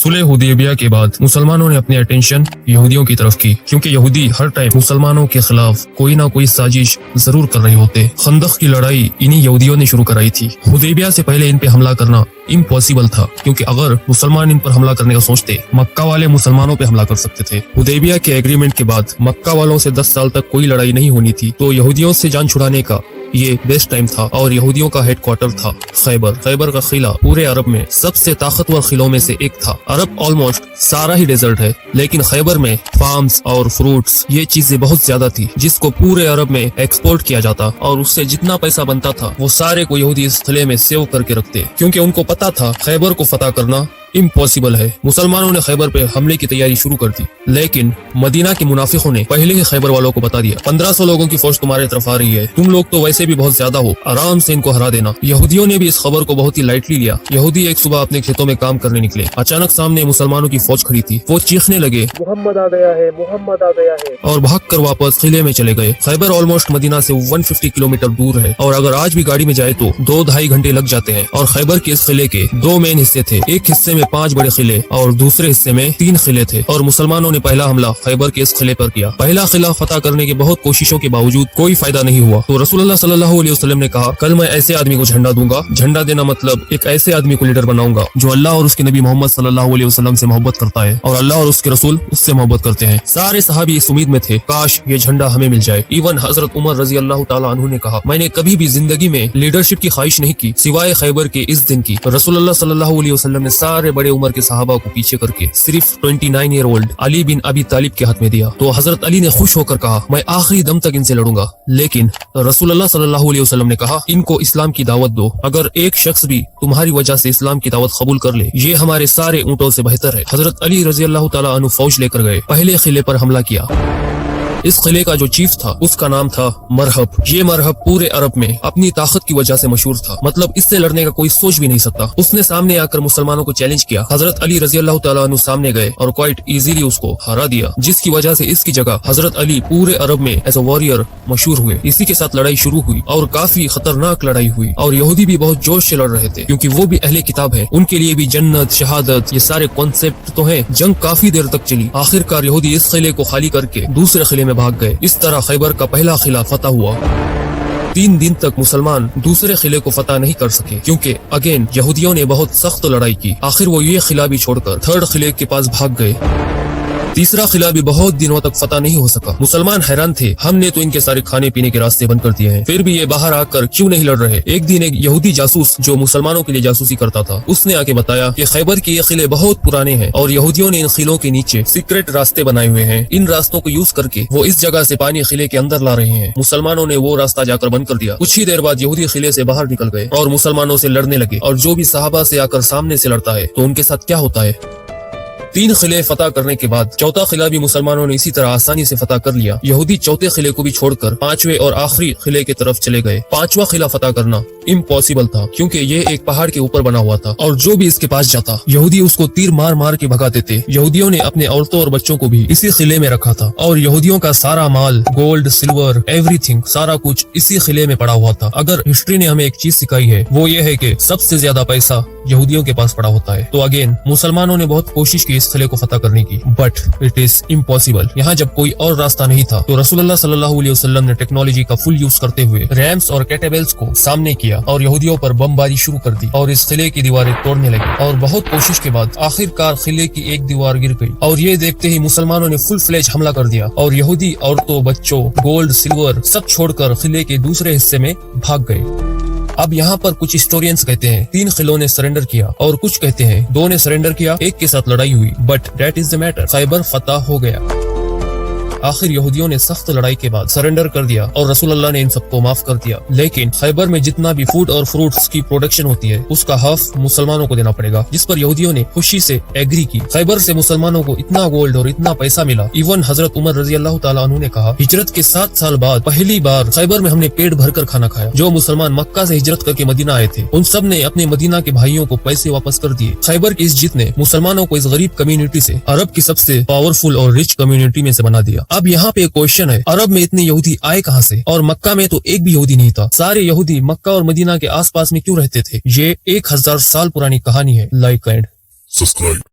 सुलह हुदैबिया के बाद मुसलमानों ने अपनी अटेंशन यहूदियों की तरफ की, क्योंकि यहूदी हर टाइम मुसलमानों के खिलाफ कोई ना कोई साजिश जरूर कर रहे होते। खंदक की लड़ाई इन्हीं यहूदियों ने शुरू कराई थी। हुदैबिया से पहले इन पे हमला करना इम्पॉसिबल था, क्योंकि अगर मुसलमान इन पर हमला करने का सोचते, मक्का वाले मुसलमानों पे हमला कर सकते थे। हुदैबिया के एग्रीमेंट के बाद मक्का वालों से 10 साल तक कोई लड़ाई नहीं होनी थी, तो यहूदियों से जान छुड़ाने का ये बेस्ट टाइम था। और यहूदियों का हेडक्वार्टर था खैबर। खैबर का किला पूरे अरब में सबसे ताकतवर किलों में से एक था। अरब ऑलमोस्ट सारा ही डेजर्ट है, लेकिन खैबर में फार्म्स और फ्रूट्स ये चीजें बहुत ज्यादा थी, जिसको पूरे अरब में एक्सपोर्ट किया जाता, और उससे जितना पैसा बनता था वो सारे को यहूदी इस किले में सेव करके रखते, क्योंकि उनको पता था खैबर को फतह करना इम्पॉसिबल है। मुसलमानों ने खैबर पे हमले की तैयारी शुरू कर दी, लेकिन मदीना के मुनाफिकों ने पहले ही खैबर वालों को बता दिया, 1500 लोगों की फौज तुम्हारे तरफ आ रही है, तुम लोग तो वैसे भी बहुत ज्यादा हो, आराम से इनको हरा देना। यहूदियों ने भी इस खबर को बहुत ही लाइटली लिया। यहूदी एक सुबह अपने खेतों में काम करने निकले, अचानक सामने मुसलमानों की फौज खड़ी थी। वो चीखने लगे, मोहम्मद आ गया है, मोहम्मद आ गया है, और भाग कर वापस किले में चले गए। खैबर ऑलमोस्ट मदीना से 150 किलोमीटर दूर है, और अगर आज भी गाड़ी में जाए तो 2-2.5 घंटे लग जाते हैं। और खैबर के इस किले के 2 मेन हिस्से थे, एक हिस्से में 5 बड़े किले और दूसरे हिस्से में 3 किले थे। और मुसलमानों ने पहला हमला खैबर के इस किले पर किया। पहला किला फतह करने के बहुत कोशिशों के बावजूद कोई फायदा नहीं हुआ, तो रसूलुल्लाह सल्लल्लाहु अलैहि वसल्लम ने कहा, कल मैं ऐसे आदमी को झंडा दूंगा। झंडा देना मतलब एक ऐसे आदमी को लीडर बनाऊंगा जो अल्लाह और उसके नबी मोहम्मद सल्लल्लाहु अलैहि वसल्लम से मोहब्बत करता है, और अल्लाह और उसके रसूल उससे मोहब्बत करते हैं। सारे सहाबी इस उम्मीद में थे, काश ये झंडा हमें मिल जाए। इवन हजरत उमर रजी अल्लाह ताला अन्हु ने कहा, मैंने कभी भी जिंदगी में लीडरशिप की ख्वाहिश नहीं की सिवाय खैबर के इस दिन की। रसूलुल्लाह सल्लल्लाहु अलैहि वसल्लम ने सारे बड़े उम्र के सहाबा को पीछे करके सिर्फ 29 ईयर ओल्ड अली बिन अबी तालिब के हाथ में दिया। तो हजरत अली ने खुश होकर कहा, मैं आखिरी दम तक इनसे लड़ूंगा। लेकिन रसूलुल्लाह सल्लल्लाहु अलैहि वसल्लम ने कहा, इनको इस्लाम की दावत दो। अगर एक शख्स भी तुम्हारी वजह से इस्लाम की दावत कबूल कर ले, ये हमारे सारे ऊंटों से बेहतर है। हजरत अली रजी अल्लाह ताला अन्हु फौज लेकर गए, पहले किले पर हमला किया। इस किले का जो चीफ था उसका नाम था मरहब। ये मरहब पूरे अरब में अपनी ताकत की वजह से मशहूर था, मतलब इससे लड़ने का कोई सोच भी नहीं सकता। उसने सामने आकर मुसलमानों को चैलेंज किया। हजरत अली रजी अल्लाह ताला अन्हु सामने गए और क्वाइट इजीली उसको हरा दिया, जिसकी वजह से इसकी जगह हजरत अली पूरे अरब में एज अ वॉरियर मशहूर हुए। इसी के साथ लड़ाई शुरू हुई, और काफी खतरनाक लड़ाई हुई, और यहूदी भी बहुत जोश से लड़ रहे थे, क्योंकि वो भी अहले किताब है। उनके लिए भी जन्नत, शहादत, ये सारे कॉन्सेप्ट तो है। जंग काफी देर तक चली। आखिरकार यहूदी इस किले को खाली करके दूसरे किले में भाग गए। इस तरह खैबर का पहला किला फतह हुआ। 3 दिन तक मुसलमान दूसरे किले को फतह नहीं कर सके, क्योंकि अगेन यहूदियों ने बहुत सख्त लड़ाई की। आखिर वो ये किला भी छोड़कर 3rd किले के पास भाग गए। तीसरा किला भी बहुत दिनों तक फतह नहीं हो सका। मुसलमान हैरान थे, हमने तो इनके सारे खाने पीने के रास्ते बंद कर दिए हैं, फिर भी ये बाहर आकर क्यों नहीं लड़ रहे। एक दिन एक यहूदी जासूस जो मुसलमानों के लिए जासूसी करता था, उसने आके बताया कि खैबर के ये किले बहुत पुराने हैं, और यहूदियों ने इन किलों के नीचे सीक्रेट रास्ते बनाए हुए हैं। इन रास्तों को यूज करके वो इस जगह से पानी किले के अंदर ला रहे हैं। मुसलमानों ने वो रास्ता जाकर बंद कर दिया। कुछ ही देर बाद यहूदी किले से बाहर निकल गए और मुसलमानों से लड़ने लगे, और जो भी सहाबा से आकर सामने से लड़ता है तो उनके साथ क्या होता है। 3 किले फतह करने के बाद 4था किला भी मुसलमानों ने इसी तरह आसानी से फतह कर लिया। यहूदी 4थे किले को भी छोड़कर 5वें और आखिरी किले की तरफ चले गए। 5वां किला फतह करना इम्पॉसिबल था, क्योंकि ये एक पहाड़ के ऊपर बना हुआ था, और जो भी इसके पास जाता यहूदी उसको तीर मार मार के भगा देते। यहूदियों ने अपने औरतों और बच्चों को भी इसी किले में रखा था, और यहूदियों का सारा माल, गोल्ड, सिल्वर, एवरीथिंग, सारा कुछ इसी किले में पड़ा हुआ था। अगर हिस्ट्री ने हमें एक चीज सिखाई है, वो ये है कि सबसे ज्यादा पैसा यहूदियों के पास पड़ा होता है। तो अगेन मुसलमानों ने बहुत कोशिश की इस किले को फतह करने की, बट इट इज इम्पॉसिबल। यहाँ जब कोई और रास्ता नहीं था, तो रसूलुल्लाह सल्लल्लाहु अलैहि वसल्लम ने टेक्नोलॉजी का फुल यूज करते हुए रैम्स और कैटेबल्स को सामने किया, और यहूदियों पर बमबारी शुरू कर दी, और इस किले की दीवारें तोड़ने लगे। और बहुत कोशिश के बाद आखिरकार किले की एक दीवार गिर गई, और ये देखते ही मुसलमानों ने फुल फ्लेज हमला कर दिया, और यहूदी औरतों, बच्चों, गोल्ड, सिल्वर सब छोड़कर किले के दूसरे हिस्से में भाग गए। अब यहाँ पर कुछ हिस्टोरियंस कहते हैं 3 किलों ने सरेंडर किया, और कुछ कहते हैं 2 ने सरेंडर किया, 1 के साथ लड़ाई हुई, but that is the matter, Khyber फतह हो गया। आखिर यहूदियों ने सख्त लड़ाई के बाद सरेंडर कर दिया, और रसूलुल्लाह ने इन सबको माफ कर दिया। लेकिन खैबर में जितना भी फूड और फ्रूट्स की प्रोडक्शन होती है, उसका हाफ मुसलमानों को देना पड़ेगा, जिस पर यहूदियों ने खुशी से एग्री की। खैबर से मुसलमानों को इतना गोल्ड और इतना पैसा मिला। इवन हजरत उमर रजी अल्लाह ताला अन्हु ने कहा, हिजरत के 7 साल बाद पहली बार खैबर में हमने पेट भरकर खाना खाया। जो मुसलमान मक्का से हिजरत करके मदीना आए थे, उन सब ने अपने मदीना के भाइयों को पैसे वापस कर दिए। खैबर की इस जीत ने मुसलमानों को इस गरीब कम्युनिटी से अरब की सबसे पावरफुल और रिच कम्युनिटी में से बना दिया। अब यहाँ पे है, अरब में इतने यहूदी आए कहां से, और मक्का में तो एक भी यहूदी नहीं था। सारे यहूदी मक्का और मदीना के आसपास में क्यों रहते थे। ये 1000 साल पुरानी कहानी है। Like and subscribe.